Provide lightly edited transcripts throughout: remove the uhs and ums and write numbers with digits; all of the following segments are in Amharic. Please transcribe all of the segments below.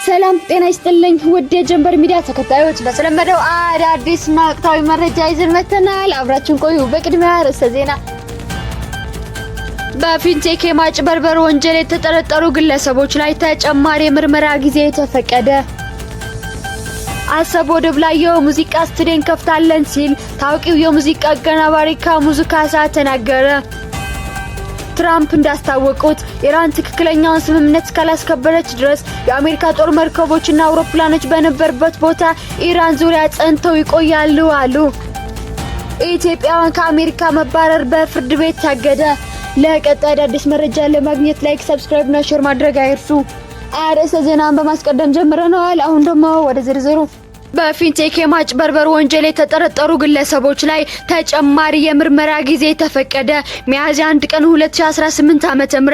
ሰላም ጤና ይስጥልኝ ውድ የጀንበር ሚዲያ ተከታዮች በተለመደው አዳዲስና ወቅታዊ መረጃ ይዘን መጥተናል። አብራችሁን ቆዩ። በቅድሚያ ርዕሰ ዜና። በፊንቴክ የማጭበርበር ወንጀል የተጠረጠሩ ግለሰቦች ላይ ተጨማሪ የምርመራ ጊዜ ተፈቀደ። አሰብ ወደብ ላይ የሙዚቃ ስቱዲዮ እንከፍታለን ሲል ታዋቂው የሙዚቃ አቀናባሪ ካሙዙ ካሳ ተናገረ። ትራምፕ እንዳስታወቁት ኢራን ትክክለኛውን ስምምነት ካላስከበረች ድረስ የአሜሪካ ጦር መርከቦችና አውሮፕላኖች በነበሩበት ቦታ ኢራን ዙሪያ ጸንተው ይቆያሉ አሉ። ኢትዮጵያውያን ከአሜሪካ መባረር በፍርድ ቤት ታገደ። ለቀጣይ አዲስ መረጃ ለማግኘት ላይክ፣ ሰብስክራይብ እና ሼር ማድረግ አይርሱ። አርዕስተ ዜናን በማስቀደም ጀምረናል። አሁን ደግሞ ወደ ዝርዝሩ። በፊንቴክ የማጭበርበር ወንጀል የተጠረጠሩ ግለሰቦች ላይ ተጨማሪ የምርመራ ጊዜ ተፈቀደ። ሚያዝያ 1 ቀን 2018 ዓ.ም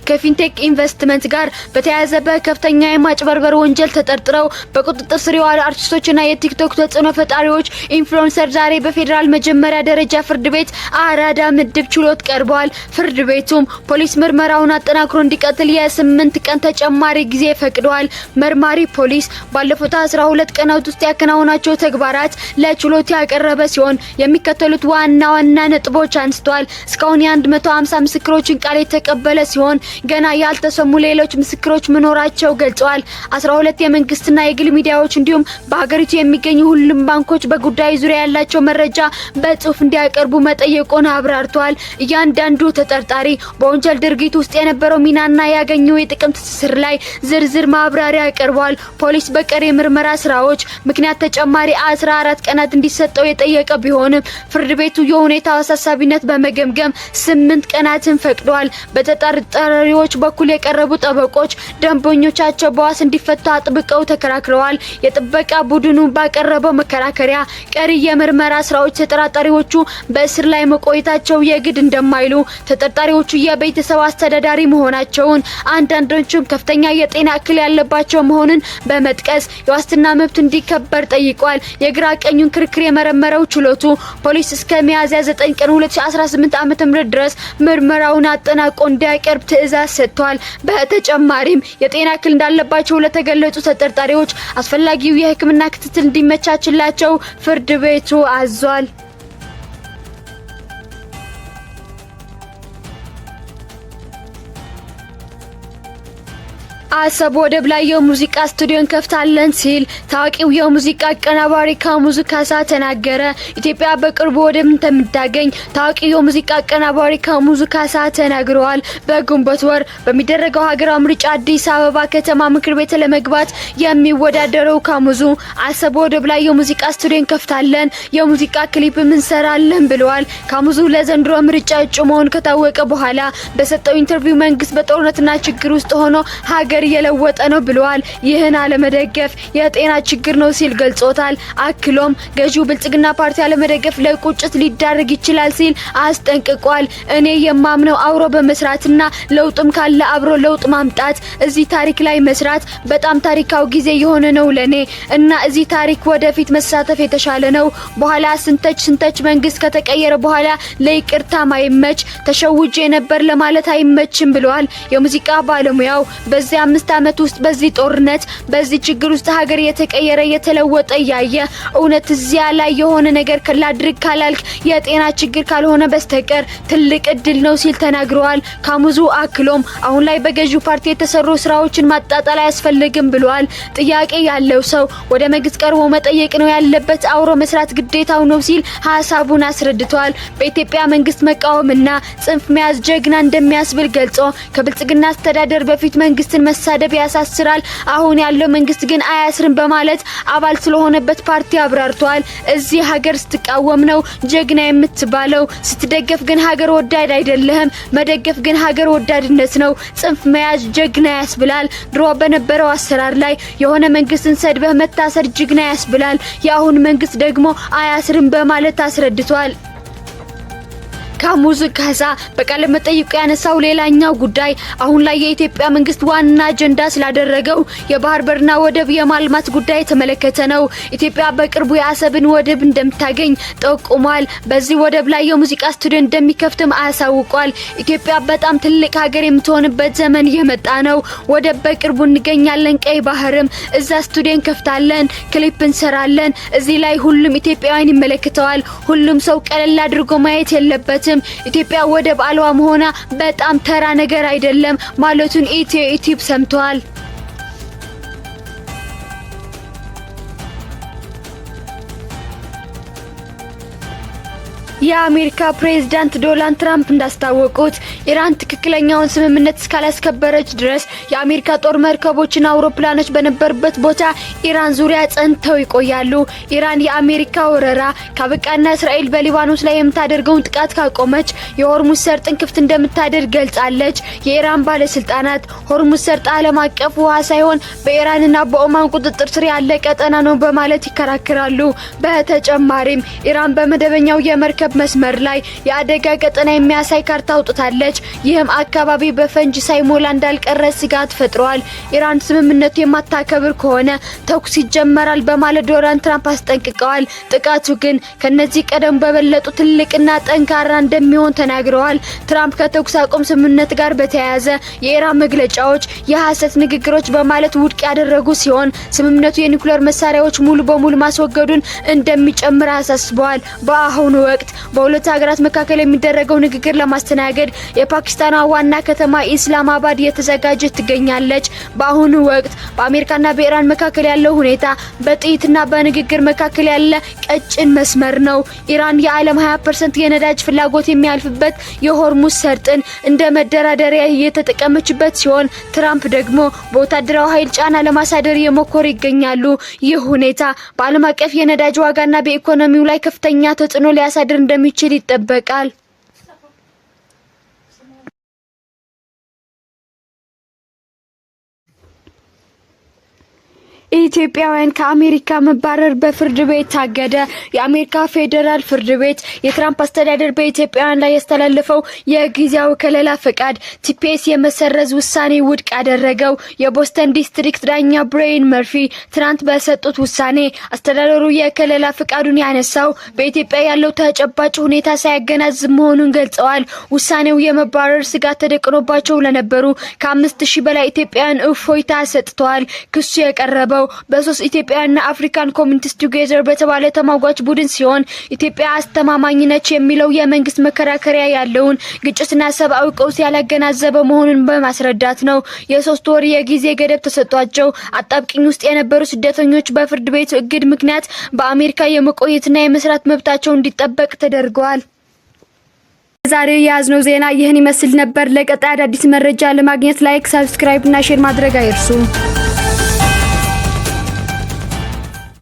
ከፊንቴክ ኢንቨስትመንት ጋር በተያያዘ በከፍተኛ የማጭበርበር ወንጀል ተጠርጥረው በቁጥጥር ስር የዋሉ አርቲስቶችና የቲክቶክ ተጽዕኖ ፈጣሪዎች ኢንፍሉዌንሰር ዛሬ በፌዴራል መጀመሪያ ደረጃ ፍርድ ቤት አራዳ ምድብ ችሎት ቀርበዋል። ፍርድ ቤቱም ፖሊስ ምርመራውን አጠናክሮ እንዲቀጥል የ8 ቀን ተጨማሪ ጊዜ ፈቅዷል። መርማሪ ፖሊስ ባለፉት 12 ቀናት ውስጥ ያከናወናቸው ተግባራት ለችሎት ያቀረበ ሲሆን የሚከተሉት ዋና ዋና ነጥቦች አንስተዋል። እስካሁን የ150 ምስክሮችን ቃል የተቀበለ ሲሆን ገና ያልተሰሙ ሌሎች ምስክሮች መኖራቸው ገልጸዋል። 12 የመንግስትና የግል ሚዲያዎች እንዲሁም በሀገሪቱ የሚገኙ ሁሉም ባንኮች በጉዳዩ ዙሪያ ያላቸው መረጃ በጽሁፍ እንዲያቀርቡ መጠየቁን አብራርተዋል። እያንዳንዱ ተጠርጣሪ በወንጀል ድርጊት ውስጥ የነበረው ሚናና ያገኘው የጥቅም ትስስር ላይ ዝርዝር ማብራሪያ አቅርቧል። ፖሊስ በቀሪ የምርመራ ስራዎች ምክንያት ተጨማሪ 14 ቀናት እንዲሰጠው የጠየቀ ቢሆንም ፍርድ ቤቱ የሁኔታው አሳሳቢነት በመገምገም 8 ቀናትን ፈቅዷል። በተጠርጣሪዎች በኩል የቀረቡ ጠበቆች ደንበኞቻቸው በዋስ እንዲፈቱ አጥብቀው ተከራክረዋል። የጥበቃ ቡድኑ ባቀረበው መከራከሪያ ቀሪ የምርመራ ስራዎች ተጠርጣሪዎቹ በእስር ላይ መቆየታቸው የግድ እንደማይሉ፣ ተጠርጣሪዎቹ የቤተሰብ አስተዳዳሪ መሆናቸውን፣ አንዳንዶቹም ከፍተኛ የጤና እክል ያለባቸው መሆኑን በመጥቀስ የዋስትና መብት እንዲከበር ጠይቋል። የግራ ቀኙን ክርክር የመረመረው ችሎቱ ፖሊስ እስከ ሚያዝያ 9 ቀን 2018 ዓ.ም ድረስ ምርመራውን አጠናቆ እንዲያቀርብ ትዕዛዝ ሰጥቷል። በተጨማሪም የጤና እክል እንዳለባቸው ለተገለጹ ተጠርጣሪዎች አስፈላጊው የሕክምና ክትትል እንዲመቻችላቸው ፍርድ ቤቱ አዟል። አሰብ ወደብ ላይ የሙዚቃ ስቱዲዮ እንከፍታለን ሲል ታዋቂው የሙዚቃ አቀናባሪ ካሙዙ ካሳ ተናገረ። ኢትዮጵያ በቅርቡ ወደብ እንደምታገኝ ታዋቂው የሙዚቃ አቀናባሪ ካሙዙ ካሳ ተናግረዋል። በግንቦት ወር በሚደረገው ሀገራዊ ምርጫ አዲስ አበባ ከተማ ምክር ቤት ለመግባት የሚወዳደረው ካሙዙ አሰብ ወደብ ላይ የሙዚቃ ስቱዲዮ እንከፍታለን፣ የሙዚቃ ክሊፕም እንሰራለን ብለዋል። ካሙዙ ለዘንድሮ ምርጫ እጩ መሆኑ ከታወቀ በኋላ በሰጠው ኢንተርቪው መንግስት በጦርነትና ችግር ውስጥ ሆኖ ሀገር እየለወጠ ነው ብለዋል። ይህን አለመደገፍ የጤና ችግር ነው ሲል ገልጾታል። አክሎም ገዢው ብልጽግና ፓርቲ አለመደገፍ ለቁጭት ሊዳረግ ይችላል ሲል አስጠንቅቋል። እኔ የማምነው አብሮ በመስራትና ለውጥም ካለ አብሮ ለውጥ ማምጣት፣ እዚህ ታሪክ ላይ መስራት በጣም ታሪካዊ ጊዜ የሆነ ነው ለኔ እና እዚህ ታሪክ ወደፊት መሳተፍ የተሻለ ነው። በኋላ ስንተች መንግስት ከተቀየረ በኋላ ለይቅርታ ማይመች ተሸውጄ ነበር ለማለት አይመችም ብለዋል። የሙዚቃ ባለሙያው በዚያ 5 ዓመት ውስጥ በዚህ ጦርነት በዚህ ችግር ውስጥ ሀገር የተቀየረ የተለወጠ ያየ እውነት እዚያ ላይ የሆነ ነገር ከላድርግ ካላልክ የጤና ችግር ካልሆነ በስተቀር ትልቅ እድል ነው ሲል ተናግረዋል። ካሙዙ አክሎም አሁን ላይ በገዢው ፓርቲ የተሰሩ ስራዎችን ማጣጣል አያስፈልግም ብለዋል። ጥያቄ ያለው ሰው ወደ መንግስት ቀርቦ መጠየቅ ነው ያለበት፣ አውሮ መስራት ግዴታው ነው ሲል ሐሳቡን አስረድቷል። በኢትዮጵያ መንግስት መቃወምና ጽንፍ መያዝ ጀግና እንደሚያስብል ገልጾ ከብልጽግና አስተዳደር በፊት መንግስትን መሳደብ ያሳስራል፣ አሁን ያለው መንግስት ግን አያስርም በማለት አባል ስለሆነበት ፓርቲ አብራርቷል። እዚህ ሀገር ስትቃወም ነው ጀግና የምትባለው፣ ስትደገፍ ግን ሀገር ወዳድ አይደለህም። መደገፍ ግን ሀገር ወዳድነት ነው። ጽንፍ መያዝ ጀግና ያስብላል። ድሮ በነበረው አሰራር ላይ የሆነ መንግስትን ሰድበህ መታሰር ጀግና ያስብላል። የአሁን መንግስት ደግሞ አያስርም በማለት አስረድቷል። ካሙዙ ካሳ በቃለ መጠይቁ ያነሳው ሌላኛው ጉዳይ አሁን ላይ የኢትዮጵያ መንግስት ዋና አጀንዳ ስላደረገው የባህር በርና ወደብ የማልማት ጉዳይ ተመለከተ ነው። ኢትዮጵያ በቅርቡ የአሰብን ወደብ እንደምታገኝ ጠቁሟል። በዚህ ወደብ ላይ የሙዚቃ ስቱዲዮ እንደሚከፍትም አሳውቋል። ኢትዮጵያ በጣም ትልቅ ሀገር የምትሆንበት ዘመን እየመጣ ነው። ወደብ በቅርቡ እንገኛለን። ቀይ ባህርም እዛ ስቱዲዮ እንከፍታለን፣ ክሊፕ እንሰራለን። እዚህ ላይ ሁሉም ኢትዮጵያውያን ይመለከተዋል። ሁሉም ሰው ቀለል አድርጎ ማየት የለበትም። ኢትዮጵያ ወደብ አልባ መሆኗ በጣም ተራ ነገር አይደለም ማለቱን ኢትዮ ሰምቷል። የአሜሪካ ፕሬዝዳንት ዶናልድ ትራምፕ እንዳስታወቁት ኢራን ትክክለኛውን ስምምነት እስካላስከበረች ድረስ የአሜሪካ ጦር መርከቦችና አውሮፕላኖች በነበሩበት ቦታ ኢራን ዙሪያ ጸንተው ይቆያሉ። ኢራን የአሜሪካ ወረራ ካበቃና እስራኤል በሊባኖስ ላይ የምታደርገውን ጥቃት ካቆመች የሆርሙዝ ሰርጥን ክፍት እንደምታደርግ ገልጻለች። የኢራን ባለስልጣናት ሆርሙዝ ሰርጥ ዓለም አቀፍ ውሃ ሳይሆን በኢራንና በኦማን ቁጥጥር ስር ያለ ቀጠና ነው በማለት ይከራከራሉ። በተጨማሪም ኢራን በመደበኛው የመርከብ መስመር ላይ የአደጋ ቀጠና የሚያሳይ ካርታ አውጥታለች። ይህም አካባቢ በፈንጂ ሳይሞላ እንዳልቀረ ስጋት ፈጥሯል። ኢራን ስምምነቱ የማታከብር ከሆነ ተኩስ ይጀመራል በማለት ዶናልድ ትራምፕ አስጠንቅቀዋል። ጥቃቱ ግን ከነዚህ ቀደም በበለጡ ትልቅና ጠንካራ እንደሚሆን ተናግረዋል። ትራምፕ ከተኩስ አቁም ስምምነት ጋር በተያያዘ የኢራን መግለጫዎች የሐሰት ንግግሮች በማለት ውድቅ ያደረጉ ሲሆን ስምምነቱ የኒውክሌር መሳሪያዎች ሙሉ በሙሉ ማስወገዱን እንደሚጨምር አሳስበዋል። በአሁኑ ወቅት በሁለቱ ሀገራት መካከል የሚደረገው ንግግር ለማስተናገድ የፓኪስታን ዋና ከተማ ኢስላማባድ እየተዘጋጀች ትገኛለች። በአሁኑ ወቅት በአሜሪካና በኢራን መካከል ያለው ሁኔታ በጥይትና በንግግር መካከል ያለ ቀጭን መስመር ነው። ኢራን የዓለም 20% የነዳጅ ፍላጎት የሚያልፍበት የሆርሙዝ ሰርጥን እንደ መደራደሪያ እየተጠቀመችበት ሲሆን ትራምፕ ደግሞ በወታደራዊ ኃይል ጫና ለማሳደር የሞከሩ ይገኛሉ። ይህ ሁኔታ በዓለም አቀፍ የነዳጅ ዋጋና በኢኮኖሚው ላይ ከፍተኛ ተጽዕኖ ሊያሳድር እንደሚችል ይጠበቃል። ኢትዮጵያውያን ከአሜሪካ መባረር በፍርድ ቤት ታገደ። የአሜሪካ ፌደራል ፍርድ ቤት የትራምፕ አስተዳደር በኢትዮጵያውያን ላይ ያስተላለፈው የጊዜያዊ ከለላ ፈቃድ ቲፒኤስ የመሰረዝ ውሳኔ ውድቅ አደረገው። የቦስተን ዲስትሪክት ዳኛ ብሬን መርፊ ትናንት በሰጡት ውሳኔ አስተዳደሩ የከለላ ፈቃዱን ያነሳው በኢትዮጵያ ያለው ተጨባጭ ሁኔታ ሳያገናዝብ መሆኑን ገልጸዋል። ውሳኔው የመባረር ስጋት ተደቅኖባቸው ለነበሩ ከ5000 በላይ ኢትዮጵያውያን እፎይታ ሰጥተዋል። ክሱ የቀረበው በሶስት ኢትዮጵያና አፍሪካን ኮሚኒቲስ ቱጌዘር በተባለ ተሟጋች ቡድን ሲሆን ኢትዮጵያ አስተማማኝ ነች የሚለው የመንግስት መከራከሪያ ያለውን ግጭትና ሰብአዊ ቀውስ ያላገናዘበ መሆኑን በማስረዳት ነው። የ3 ወር የጊዜ ገደብ ተሰጥቷቸው አጣብቂኝ ውስጥ የነበሩ ስደተኞች በፍርድ ቤት እግድ ምክንያት በአሜሪካ የመቆየትና የመስራት መብታቸው እንዲጠበቅ ተደርገዋል። ዛሬ ያዝነው ዜና ይህን ይመስል ነበር። ለቀጣይ አዳዲስ መረጃ ለማግኘት ላይክ፣ ሰብስክራይብ እና ሼር ማድረግ አይርሱ።